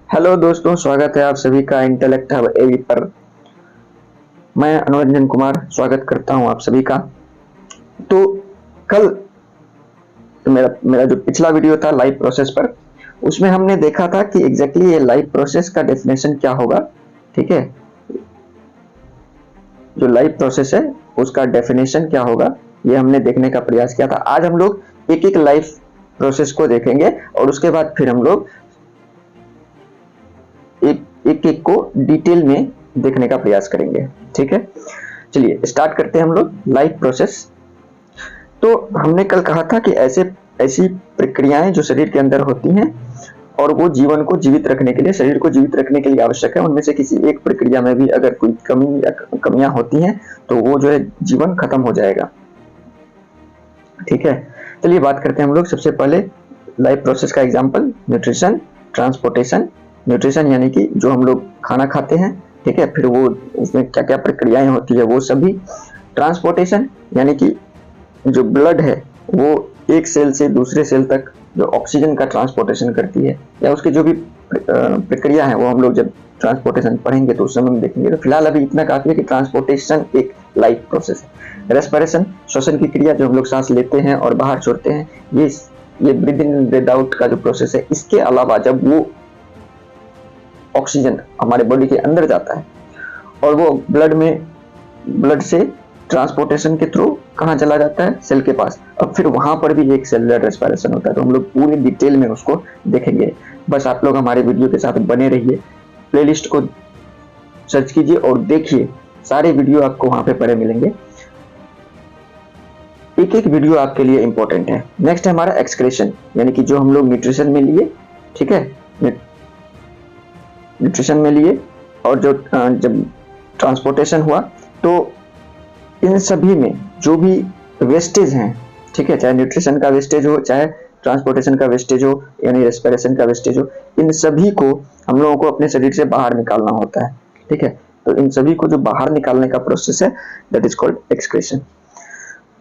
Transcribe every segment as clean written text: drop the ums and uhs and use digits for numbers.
Hello दोस्तों, स्वागत है आप सभी का इंटेलेक्ट हब एवी पर। मैं अनुरंजन कुमार स्वागत करता हूं आप सभी का। तो कल मेरा जो पिछला वीडियो था लाइव प्रोसेस पर, उसमें हमने देखा था कि एग्जैक्टली ये लाइव प्रोसेस का डेफिनेशन क्या होगा। ठीक है, जो लाइव प्रोसेस है उसका डेफिनेशन क्या होगा ये हमने देखने का प्रयास किया था। आज हम लोग एक एक लाइव प्रोसेस को देखेंगे और उसके बाद फिर हम लोग एक एक को डिटेल में देखने का प्रयास करेंगे। ठीक है, चलिए स्टार्ट करते हैं हम लोग लाइफ प्रोसेस। तो हमने कल कहा था कि ऐसी प्रक्रियाएं जो शरीर के अंदर होती हैं और वो जीवन को जीवित रखने के लिए, शरीर को जीवित रखने के लिए आवश्यक है। उनमें से किसी एक प्रक्रिया में भी अगर कोई कमी या कमियां होती हैं तो वो जो है जीवन खत्म हो जाएगा। ठीक है, चलिए बात करते हैं हम लोग। सबसे पहले लाइफ प्रोसेस का एग्जांपल न्यूट्रिशन, ट्रांसपोर्टेशन। न्यूट्रिशन यानी कि जो हम लोग खाना खाते हैं, ठीक है, फिर वो उसमें क्या क्या प्रक्रियाएं होती है वो सभी। ट्रांसपोर्टेशन यानी कि जो ब्लड है वो एक सेल से दूसरे सेल तक जो ऑक्सीजन का ट्रांसपोर्टेशन करती है, या उसकी जो भी प्रक्रिया है वो हम लोग जब ट्रांसपोर्टेशन पढ़ेंगे तो उस समय में देखेंगे। तो फिलहाल अभी इतना काफी है कि ट्रांसपोर्टेशन एक लाइफ प्रोसेस है। रेस्पिरेशन, श्वसन की क्रिया, जो हम लोग सांस लेते हैं और बाहर छोड़ते हैं, ये ब्रीथ इन ब्रीथ आउट का जो प्रोसेस है। इसके अलावा जब वो ऑक्सीजन हमारे बॉडी के अंदर जाता है और वो ब्लड से ट्रांसपोर्टेशन के थ्रू कहाँ चला जाता है, सेल के पास। अब फिर वहां पर भी एक सेलुलर रेस्पिरेशन होता है। तो हम लोग पूरी डिटेल में उसको देखेंगे। बस आप लोग हमारे वीडियो के साथ बने रहिए, प्लेलिस्ट को सर्च कीजिए और देखिए, सारे वीडियो आपको वहां पे पड़े मिलेंगे। एक एक वीडियो आपके लिए इंपॉर्टेंट है। नेक्स्ट है हमारा एक्सक्रीशन, यानी कि जो हम लोग न्यूट्रिशन में लिए, ठीक है, न्यूट्रिशन में लिए और जो जब ट्रांसपोर्टेशन हुआ, तो इन सभी में जो भी वेस्टेज हैं, ठीक है, चाहे न्यूट्रिशन का वेस्टेज हो, चाहे ट्रांसपोर्टेशन का वेस्टेज हो, यानी रेस्पिरेशन का वेस्टेज हो, इन सभी को हम लोगों को अपने शरीर से बाहर निकालना होता है। ठीक है, तो इन सभी को जो बाहर निकालने का प्रोसेस है, that is called excretion.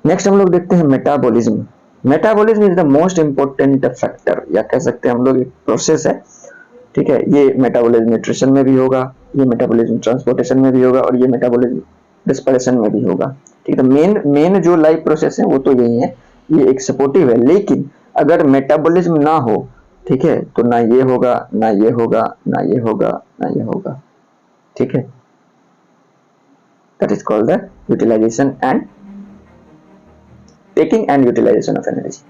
Next हम लोग देखते हैं metabolism. Metabolism is the most important factor, या कह सकते हैं हम लोग एक प्रोसेस है। ठीक है, ये मेटाबॉलिज्म न्यूट्रिशन में भी होगा, ये मेटाबॉलिज्म ट्रांसपोर्टेशन में भी होगा और ये मेटाबॉलिज्म रेस्पिरेशन में भी होगा। ठीक है, मेन जो लाइफ प्रोसेस है वो तो यही है, ये एक सपोर्टिव है। लेकिन अगर मेटाबॉलिज्म ना हो, ठीक है, तो ना ये होगा, ना ये होगा, ना ये होगा, ना ये होगा। ठीक है, that is called the utilization and taking and utilization of energy.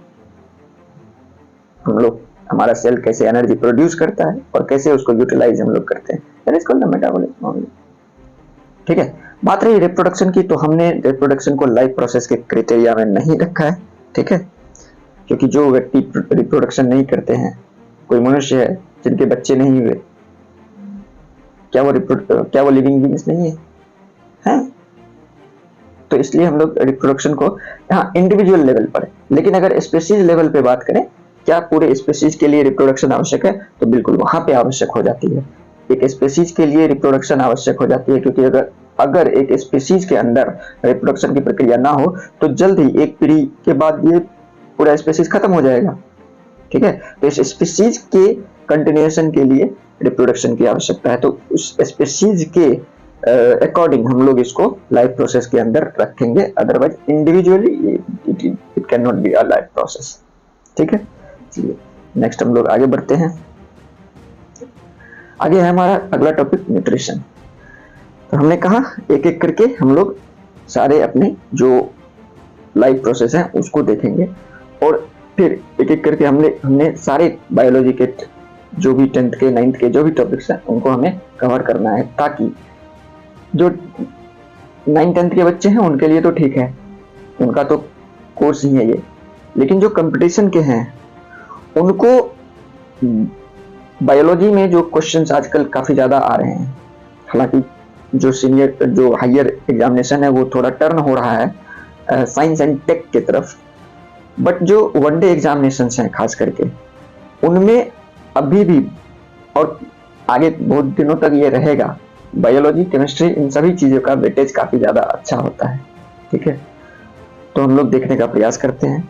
हम लोग, हमारा सेल कैसे एनर्जी प्रोड्यूस करता है और कैसे उसको यूटिलाइज हम लोग करते हैं, that is called the metabolism only. ठीक है, बात रही रिप्रोडक्शन की, तो हमने रिप्रोडक्शन को लाइफ प्रोसेस के क्राइटेरिया में नहीं रखा है। ठीक है, क्योंकि जो व्यक्ति रिप्रोडक्शन नहीं करते हैं, कोई मनुष्य है जिनके बच्चे नहीं हुए, क्या वो लिविंग बीइंग्स नहीं है? तो इसलिए हम लोग रिप्रोडक्शन को यहाँ इंडिविजुअल लेवल पर, लेकिन अगर स्पीशीज लेवल पे बात करें, क्या पूरे स्पीशीज के लिए रिप्रोडक्शन आवश्यक है, तो बिल्कुल वहां पे आवश्यक हो जाती है। एक स्पीशीज के लिए रिप्रोडक्शन आवश्यक हो जाती है, क्योंकि अगर एक स्पीशीज के अंदर रिप्रोडक्शन की प्रक्रिया ना हो तो जल्द ही एक पीढ़ी के बाद ये पूरा स्पीशीज खत्म हो जाएगा। ठीक है, तो इस स्पीशीज के कंटिन्यूएशन के लिए रिप्रोडक्शन की आवश्यकता है। तो उस स्पीशीज के अकॉर्डिंग हम लोग इसको लाइफ प्रोसेस के अंदर रखेंगे, otherwise individually it can not be a life process. ठीक है, चलिए नेक्स्ट हम लोग आगे बढ़ते हैं। आगे है हमारा अगला टॉपिक न्यूट्रिशन। तो हमने कहा एक एक करके हम लोग सारे अपने जो लाइफ प्रोसेस है उसको देखेंगे और फिर एक एक करके हमने सारे बायोलॉजी के जो भी 10th के 9th के जो भी टॉपिक्स हैं उनको हमें कवर करना है, ताकि जो 9th-10th के बच्चे हैं उनके लिए तो ठीक है, उनका तो कोर्स ही है ये, लेकिन जो कंपटीशन के हैं उनको बायोलॉजी में जो क्वेश्चंस आजकल काफी ज्यादा आ रहे हैं, हालांकि जो हायर एग्जामिनेशन है वो थोड़ा टर्न हो रहा है साइंस एंड टेक की तरफ, बट जो वनडे एग्जामिनेशन हैं खास करके उनमें अभी भी और आगे बहुत दिनों तक ये रहेगा, बायोलॉजी, केमिस्ट्री, इन सभी चीजों का वेटेज काफी ज्यादा अच्छा होता है। ठीक है, तो हम लोग देखने का प्रयास करते हैं।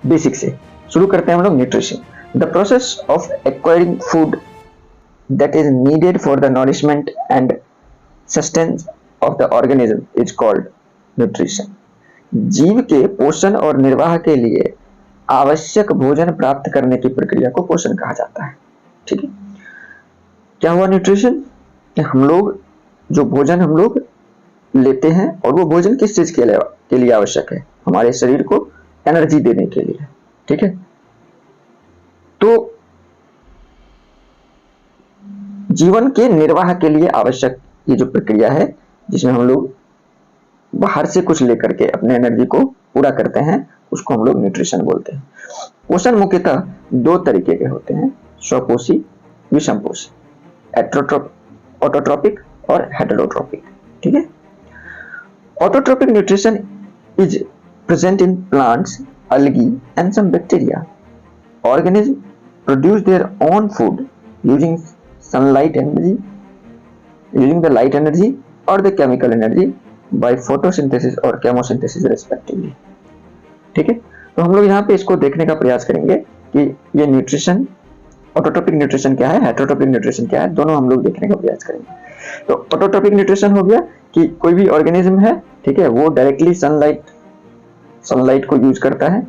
बेसिक से शुरू करते हैं हम लोग nutrition. The process of acquiring food that is needed for the nourishment and sustenance of the organism is called nutrition. जीव के पोषण और निर्वाह के लिए आवश्यक भोजन प्राप्त करने की प्रक्रिया को पोषण कहा जाता है। ठीक है, क्या हुआ न्यूट्रिशन? हम लोग जो भोजन हम लोग लेते हैं, और वो भोजन किस चीज के लिए आवश्यक है? हमारे शरीर को एनर्जी देने के लिए। ठीक है, तो जीवन के निर्वाह के लिए आवश्यक ये जो प्रक्रिया है, जिसमें हम लोग बाहर से कुछ लेकर के अपने एनर्जी को पूरा करते हैं, उसको हम लोग न्यूट्रिशन बोलते हैं। पोषण मुख्यतः दो तरीके के होते हैं, स्वपोषी, विषमपोषी, ऑटोट्रोपिक और हेटेरोट्रोपिक। ठीक है, autotrophic nutrition is present in plants, algae and some bacteria. Organisms produce their own food using sunlight energy, using the light energy or the chemical energy by photosynthesis और chemosynthesis respectively. ठीक है, तो हम लोग यहाँ पे इसको देखने का प्रयास करेंगे कि ये न्यूट्रिशन, ऑटोट्रोपिक न्यूट्रिशन क्या है, हेटेरोट्रोपिक न्यूट्रिशन क्या है, दोनों हम लोग देखने का प्रयास करेंगे। तो ऑटोट्रोपिक न्यूट्रिशन हो गया कि कोई भी ऑर्गेनिज्म है, ठीक है, वो डायरेक्टली सनलाइट को यूज करता है,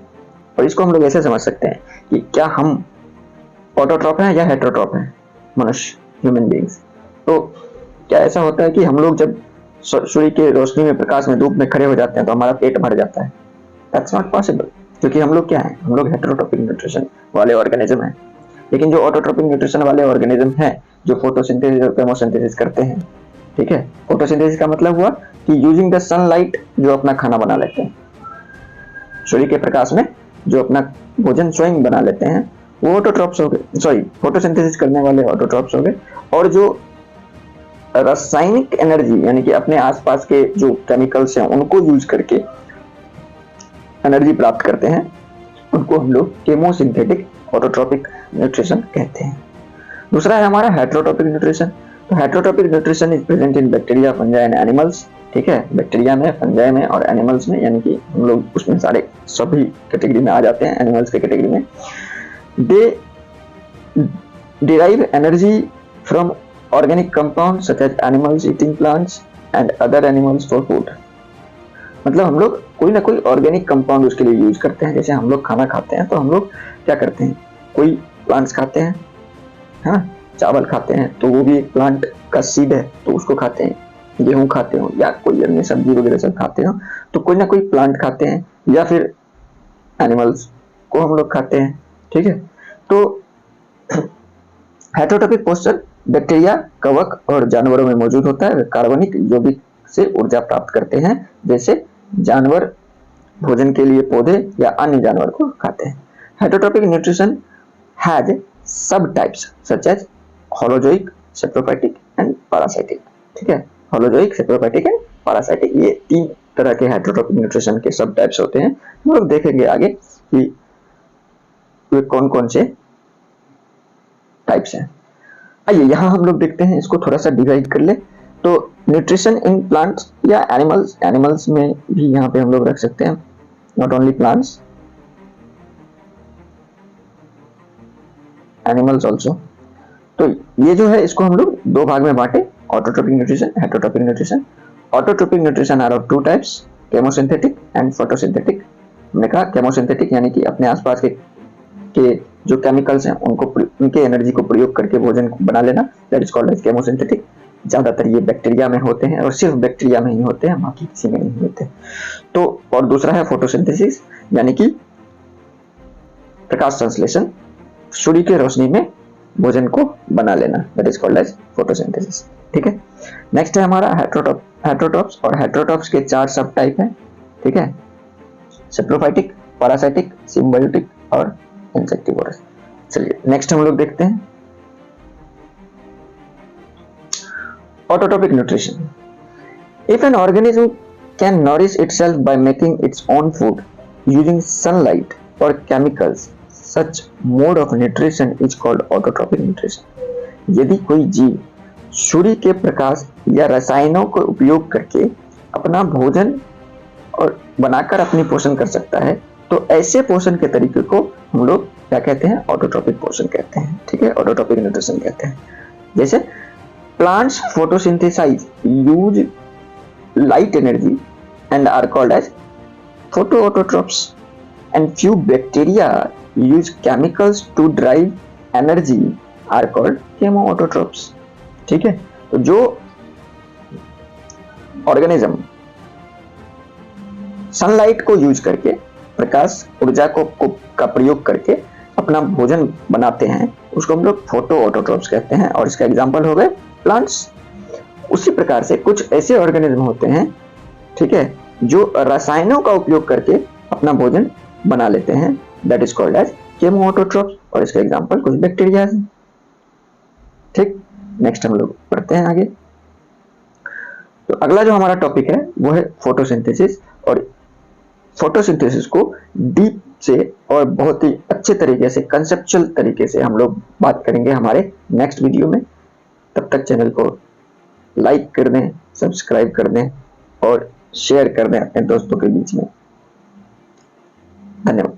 और इसको हम लोग ऐसे समझ सकते हैं कि क्या हम ऑटोट्रॉप हैं या हेटेरोट्रॉप हैं, मनुष्य, ह्यूमन बीइंग्स। तो क्या ऐसा होता है कि हम लोग जब सूर्य के रोशनी में, प्रकाश में, धूप में खड़े हो जाते हैं तो हमारा पेट भर जाता है? दैट्स नॉट पॉसिबल, क्योंकि हम लोग क्या हैं, हम लोग हेटेरोट्रोपिक न्यूट्रिशन वाले ऑर्गेनिज्म हैं। लेकिन जो ऑटोट्रोपिक न्यूट्रिशन वाले ऑर्गेनिज्म हैं, जो फोटोसिंथेसिस और केमोसिंथेसिस करते हैं, ठीक है, फोटोसिंथेसिस का मतलब हुआ कि यूजिंग द सनलाइट जो अपना खाना बना लेते हैं, सूर्य के प्रकाश में जो अपना भोजन स्वयं बना लेते हैं, वो ऑटोट्रॉप्स हो गए, सॉरी फोटोसिंथेसिस करने वाले ऑटोट्रॉप्स हो गए। और जो रासायनिक एनर्जी यानी कि अपने आसपास के जो केमिकल्स हैं उनको यूज करके एनर्जी प्राप्त करते हैं, उनको हम लोग केमोसिंथेटिक ऑटोट्रोपिक न्यूट्रिशन कहते हैं। दूसरा है हमारा हेटेरोट्रोपिक न्यूट्रिशन। तो heterotrophic nutrition is present in bacteria, fungi and animals. ठीक है, बैक्टीरिया में, फंजाई में और एनिमल्स में, यानी कि हम लोग उसमें सारे सभी कैटेगरी में आ जाते हैं, एनिमल्स के कैटेगरी में। They derive energy from organic compound such as animals eating plants and other animals for food. मतलब हम लोग कोई ना कोई ऑर्गेनिक कंपाउंड उसके लिए यूज करते हैं। जैसे हम लोग खाना खाते हैं तो हम लोग क्या करते हैं, कोई प्लांट्स खाते हैं, हाँ, चावल खाते हैं तो वो भी एक प्लांट का सीड है, तो उसको खाते हैं। गेहूं खाते हो या कोई अन्य सब्जी वगैरह सब खाते हो तो कोई ना कोई प्लांट खाते हैं, या फिर एनिमल्स को हम लोग खाते हैं। ठीक है, तो हेटेरोट्रोपिक पोषण बैक्टीरिया, कवक और जानवरों में मौजूद होता है। वे कार्बनिक यौगिक से ऊर्जा प्राप्त करते हैं, जैसे जानवर भोजन के लिए पौधे या अन्य जानवर को खाते हैं। Heterotrophic nutrition has sub types such as holozoic, saprophytic and parasitic. ठीक है, होलोजोइक, सेप्रोफाइटिक एंड पैरासाइटिक, ये तीन तरह के हेटेरोट्रोपिक न्यूट्रिशन के सब टाइप्स होते हैं। हम लोग देखेंगे आगे कि वे कौन कौन से टाइप्स हैं। आइए यहाँ हम लोग देखते हैं, इसको थोड़ा सा डिवाइड कर ले। तो न्यूट्रिशन इन प्लांट्स या एनिमल्स, एनिमल्स में भी यहाँ पे हम लोग रख सकते हैं, not only plants, animals also. तो ये जो है इसको हम लोग दो भाग में बांटे, autotrophic nutrition, heterotrophic nutrition. Autotrophic nutrition are of two types, chemosynthetic and photosynthetic. हमने कहा केमोसिंथेटिक यानी कि अपने आसपास के जो केमिकल्स हैं उनको, उनके एनर्जी को प्रयोग करके भोजन बना लेना, that is called as chemosynthetic. ज्यादातर ये बैक्टीरिया में होते हैं और सिर्फ बैक्टीरिया में ही होते हैं, बाकी किसी में नहीं होते। तो और दूसरा है फोटोसिंथेसिस यानी कि प्रकाश संश्लेषण, सूर्य की रोशनी में भोजन को बना लेना, that is called as photosynthesis. ठीक है, नेक्स्ट है हमारा हेटेरोट्रोप्स। और हेटेरोट्रोप्स के चार सब टाइप हैं। ठीक है, सेप्रोफाइटिक, पैरासाइटिक, सिम्बायोटिक और इंसेक्टिवोरस। चलिए नेक्स्ट हम लोग देखते हैं autotrophic nutrition. If an organism can nourish itself by making its own food using sunlight और chemicals, such mode of nutrition is called autotrophic nutrition. यदि कोई जीव सूर्य के प्रकाश या रसायनों का उपयोग करके अपना भोजन और बनाकर अपनी पोषण कर सकता है, तो ऐसे पोषण के तरीके को हम लोग क्या कहते हैं, ऑटोट्रोपिक पोषण कहते हैं। ठीक है, ऑटोट्रोपिक न्यूट्रिशन कहते हैं। जैसे plants photosynthesize use light energy and are called as photoautotrophs, and few bacteria use chemicals to drive energy are called chemoautotrophs। ठीक है, तो जो ऑर्गेनिज्म सनलाइट को यूज करके, प्रकाश ऊर्जा का प्रयोग करके अपना भोजन बनाते हैं उसको हम लोग फोटोऑटोट्रोप्स कहते हैं, और इसका एग्जांपल हो गए प्लांट्स। उसी प्रकार से कुछ ऐसे ऑर्गेनिज्म होते हैं, ठीक है, जो रसायनों का उपयोग करके अपना भोजन बना लेते हैं, दैट इज कॉल्ड एज केमोऑटोट्रोप्स, और इसका एग्जांपल कुछ बैक्टीरिया है। ठीक, नेक्स्ट हम लोग पढ़ते हैं आगे। तो अगला जो हमारा टॉपिक है वो है फोटोसिंथेसिस, और फोटोसिंथेसिस को डीप से और बहुत ही अच्छे तरीके से, कंसेप्चुअल तरीके से हम लोग बात करेंगे हमारे नेक्स्ट वीडियो में। तब तक चैनल को लाइक कर दें, सब्सक्राइब कर दें और शेयर कर दें अपने दोस्तों के बीच में। धन्यवाद।